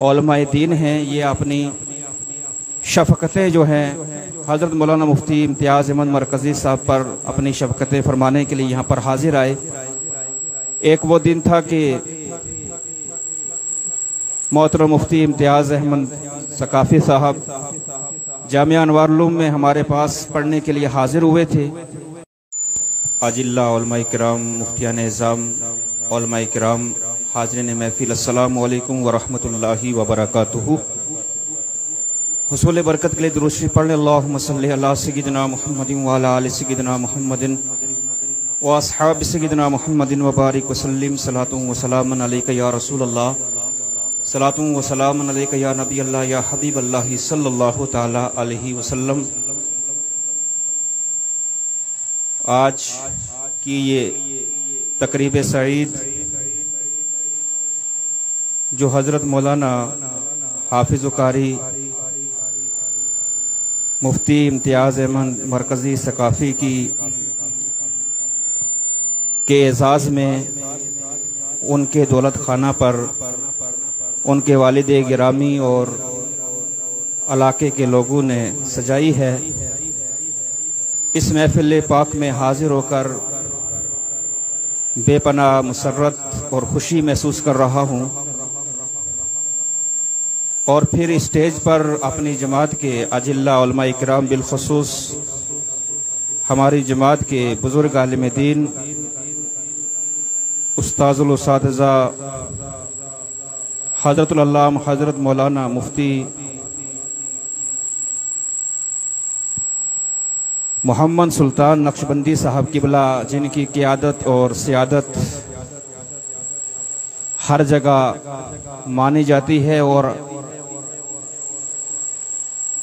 उलमाए दीन हैं, ये अपनी शफ़क़तें जो हैं हज़रत मौलाना मुफ्ती इम्तियाज़ अहमद मरकज़ी साहब पर अपनी शफ़क़तें फरमाने के लिए यहाँ पर हाजिर आए। एक वो दिन था कि मोहतरम मुफ्ती इम्तियाज़ अहमद सकाफ़ी साहब जामिया अनवार उलूम में हमारे पास पढ़ने के लिए हाजिर हुए थे। अजिल्ला उलमाए किराम, मुफ्तियान निज़ाम, उलमाए किराम, हाज़रीन महफ़िल, अस्सलामु अलैकुम व रहमतुल्लाहि व बरकातुहू। हुसूल बरकत के लिए दुरूद शरीफ पढ़ लें। अल्लाहुम्मा सल्ली अला सय्यिदिना मुहम्मदिन व अला आलि सय्यिदिना मुहम्मदिन व अस्हाबि सय्यिदिना मुहम्मदिन व बारिक व सल्लिम। सलातु व सलामन अलैका या रसूल अल्लाह, सलातु व सलामन अलैका या नबी अल्लाह, या हबीब अल्लाह सल्लल्लाहु तआला अलैहि वसल्लम। आज की ये तकरीब सईद जो हज़रत मौलाना हाफिज़ कारी मुफ्ती इम्तियाज़ अहमद मरकज़ी सकाफ़ी की के एजाज़ में उनके दौलत खाना पर उनके वालिद गिरामी और इलाके के लोगों ने सजाई है। इस महफिल पाक में हाजिर होकर बेपनाह मुसर्रत और खुशी महसूस कर रहा हूँ। और फिर स्टेज पर अपनी जमात के अजिल्ला उलमाए किराम, बिलखुसूस हमारी जमात के बुजुर्ग आलिम दीन उस्ताजुल उस्ताज़ा हज़रतुल अल्लामा हज़रत मौलाना मुफ्ती मोहम्मद सुल्तान नक्शबंदी साहब किबला, जिनकी क़ियादत और सियादत हर जगह मानी जाती है और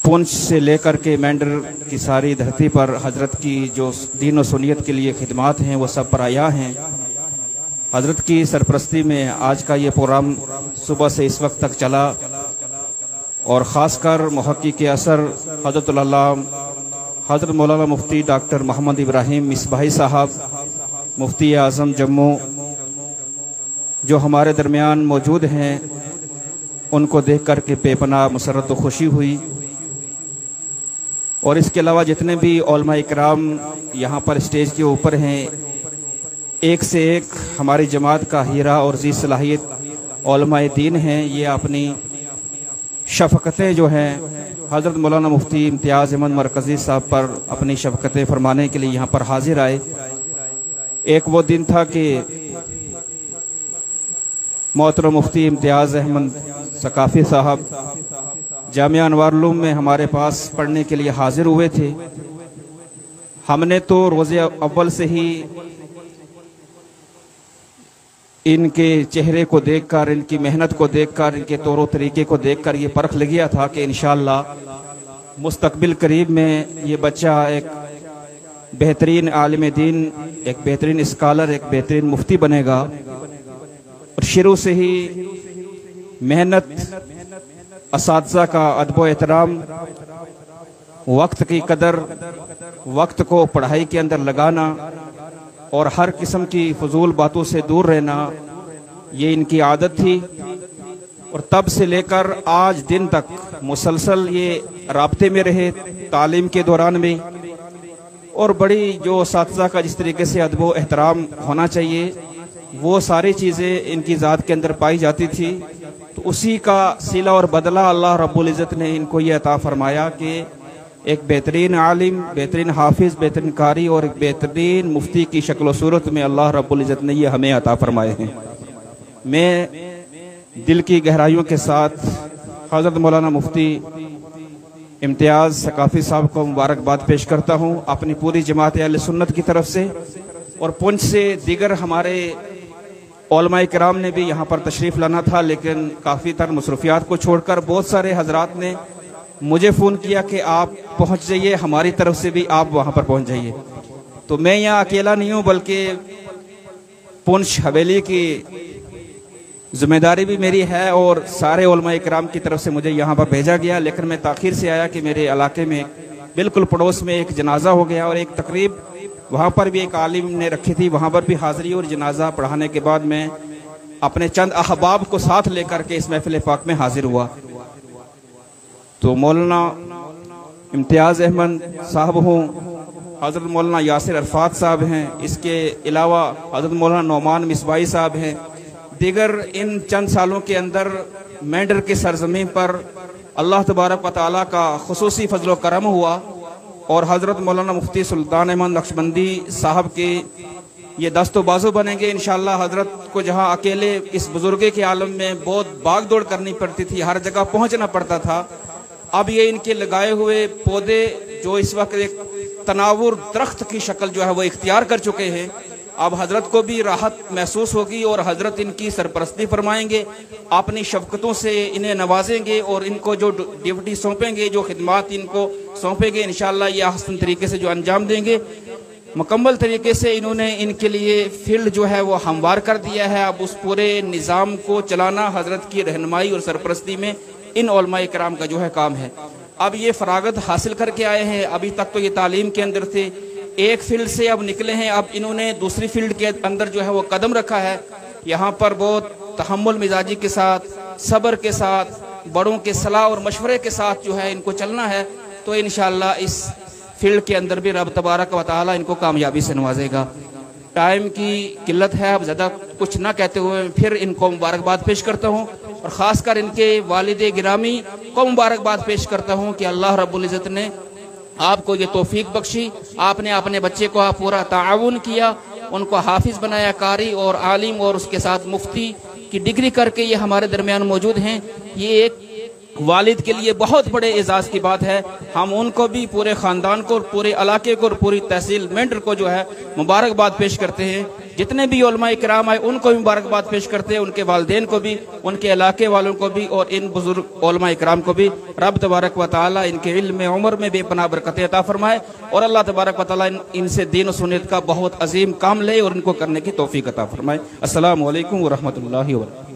पुंछ से लेकर के मेंढर की सारी धरती पर हजरत की जो दीन और सुन्नियत के लिए खिदमात हैं वो सब पर आया हैं। हजरत की सरपरस्ती में आज का ये प्रोग्राम सुबह से इस वक्त तक चला और ख़ासकर मुहक्किक़ असर हज़रतुल अल्लामा हज़रत मौलाना मुफ्ती डॉक्टर मोहम्मद इब्राहिम मिसबाही साहब, मुफ्ती आज़म जम्मू, जो हमारे दरमियान मौजूद हैं, उनको देख कर के बेपनाह मुसर्रत व खुशी हुई। और इसके अलावा जितने भी उलमाए किराम यहाँ पर स्टेज के ऊपर हैं, एक से एक हमारी जमात का हीरा और जी सलाहियत उलमाए दीन हैं। ये अपनी शफ़क़तें जो हैं हज़रत मौलाना मुफ्ती इम्तियाज़ अहमद मरकज़ी साहब पर अपनी शफ़क़तें फरमाने के लिए यहाँ पर हाजिर आए। एक वो दिन था कि मोहतरम मुफ्ती इम्तियाज़ अहमद सकाफ़ी साहब जामिया अनवार उलूम में हमारे पास पढ़ने के लिए हाजिर हुए थे। हमने तो रोज़े अव्वल से ही इनके चेहरे को देखकर, इनकी मेहनत को देखकर, इनके तौर तरीके को देखकर ये परख लग गया था कि इंशाअल्लाह मुस्तकबिल करीब में ये बच्चा एक बेहतरीन आलिम दीन, एक बेहतरीन स्कॉलर, एक बेहतरीन मुफ्ती बनेगा। और शुरू से ही मेहनत, असातिज़ा का अदब व एहतराम, वक्त की कदर, वक्त को पढ़ाई के अंदर लगाना और हर किस्म की फजूल बातों से दूर रहना, ये इनकी आदत थी। और तब से लेकर आज दिन तक मुसलसल ये राब्ते में रहे तालीम के दौरान में। और बड़ी जो असातिज़ा का जिस तरीके से अदब व एहतराम होना चाहिए वो सारी चीज़ें इनकी ज़ात के अंदर पाई जाती थी। तो उसी का सिला और बदला अल्लाह रब्बुल इज़्ज़त ने इनको ये अता फरमाया कि एक बेहतरीन आलिम, बेहतरीन हाफिज़, बेहतरीन कारी और एक बेहतरीन मुफ्ती की शक्ल सूरत में अल्लाह रब्बुल इज़्ज़त ने ये हमें अता फरमाए हैं। मैं दिल की गहराइयों के साथ हज़रत मौलाना मुफ्ती इम्तियाज़ सकाफ़ी साहब को मुबारकबाद पेश करता हूँ अपनी पूरी जमात अहले सुन्नत की तरफ से। और पुंछ से दीगर हमारे उलमाए किराम ने भी यहाँ पर तशरीफ़ लाना था, लेकिन काफ़ी तर मसरूफियात को छोड़कर बहुत सारे हजरात ने मुझे फ़ोन किया कि आप पहुँच जाइए, हमारी तरफ से भी आप वहाँ पर पहुँच जाइए। तो मैं यहाँ अकेला नहीं हूँ, बल्कि पुंछ हवेली की जिम्मेदारी भी मेरी है और सारे उलमाए किराम की तरफ से मुझे यहाँ पर भेजा गया। लेकिन मैं ताख़ीर से आया कि मेरे इलाके में बिल्कुल पड़ोस में एक जनाजा हो गया और एक तकरीब वहाँ पर भी एक आलिम ने रखी थी, वहाँ पर भी हाज़िरी और जनाजा पढ़ाने के बाद मैं अपने चंद अहबाब को साथ लेकर के इस महफिल पाक में हाजिर हुआ। तो मौलाना इम्तियाज़ अहमद साहब हों, हज़रत मौलाना यासिर अरफात साहब हैं, इसके अलावा हज़रत मौलाना नौमान मिसबाई साहब हैं। दीगर इन चंद सालों के अंदर मेंढर की सरजमीन पर अल्लाह तबारक व तआला का खुसूसी फजल व करम हुआ और हज़रत मौलाना मुफ्ती सुल्तान अहमद नक्शबंदी साहब के ये दस्तो बाजू बनेंगे इंशाअल्लाह। हज़रत को जहाँ अकेले इस बुजुर्गे के आलम में बहुत भाग दौड़ करनी पड़ती थी, हर जगह पहुँचना पड़ता था, अब ये इनके लगाए हुए पौधे जो इस वक्त एक तनावुर दरख्त की शक्ल जो है वो इख्तियार कर चुके हैं, अब हजरत को भी राहत महसूस होगी और हजरत इनकी सरपरस्ती फरमाएंगे, अपनी शफ़क़तों से इन्हें नवाजेंगे और इनको जो ड्यूटी सौंपेंगे, जो खिदमात इनको सौंपेंगे, इंशाअल्लाह ये हसन तरीके से जो अंजाम देंगे। मुकम्मल तरीके से इन्होंने इनके लिए फील्ड जो है वो हमवार कर दिया है। अब उस पूरे निज़ाम को चलाना हजरत की रहनुमाई और सरपरस्ती में इन उलमाए किराम का जो है काम है। अब ये फरागत हासिल करके आए हैं, अभी तक तो ये तालीम के अंदर थे, एक फील्ड से अब निकले हैं, अब इन्होंने दूसरी फील्ड के अंदर जो है वो कदम रखा है। यहाँ पर बहुत तहम्मुल मिजाजी के साथ, सब्र के साथ, बड़ों के सलाह और मशवरे के साथ जो है इनको चलना है। तो इंशाअल्लाह इस फील्ड के अंदर भी रब तबारक व तआला इनको कामयाबी से नवाजेगा। टाइम की किल्लत है, अब ज़्यादा कुछ ना कहते हुए फिर इनको मुबारकबाद पेश करता हूँ और ख़ासकर इनके वालिद गिरामी को मुबारकबाद पेश करता हूँ कि अल्लाह रब्बुल इज़्ज़त ने आपको ये तौफीक बख्शी, आपने अपने बच्चे को पूरा ताउन किया, उनको हाफिज बनाया, कारी और आलिम और उसके साथ मुफ्ती की डिग्री करके ये हमारे दरमियान मौजूद हैं। ये एक वालिद के लिए बहुत बड़े एजाज़ की बात है। हम उनको भी, पूरे ख़ानदान को, पूरे इलाके को और पूरी तहसील मेंढर को जो है मुबारकबाद पेश करते हैं। जितने भी उलमाए किराम आए उनको भी मुबारकबाद पेश करते हैं, उनके वालिदैन को भी, उनके इलाके वालों को भी और इन बुजुर्ग उलमाए किराम को भी। रब तबारक व तआला इनके इल्म में, उम्र में बेपनाह बरकत अता फरमाए और अल्लाह तबारक व तआला इनसे दीन और सुन्नत का बहुत अजीम काम ले और इनको करने की तौफीक अता फरमाए। अस्सलामु अलैकुम व रहमतुल्लाहि व बरकातहू।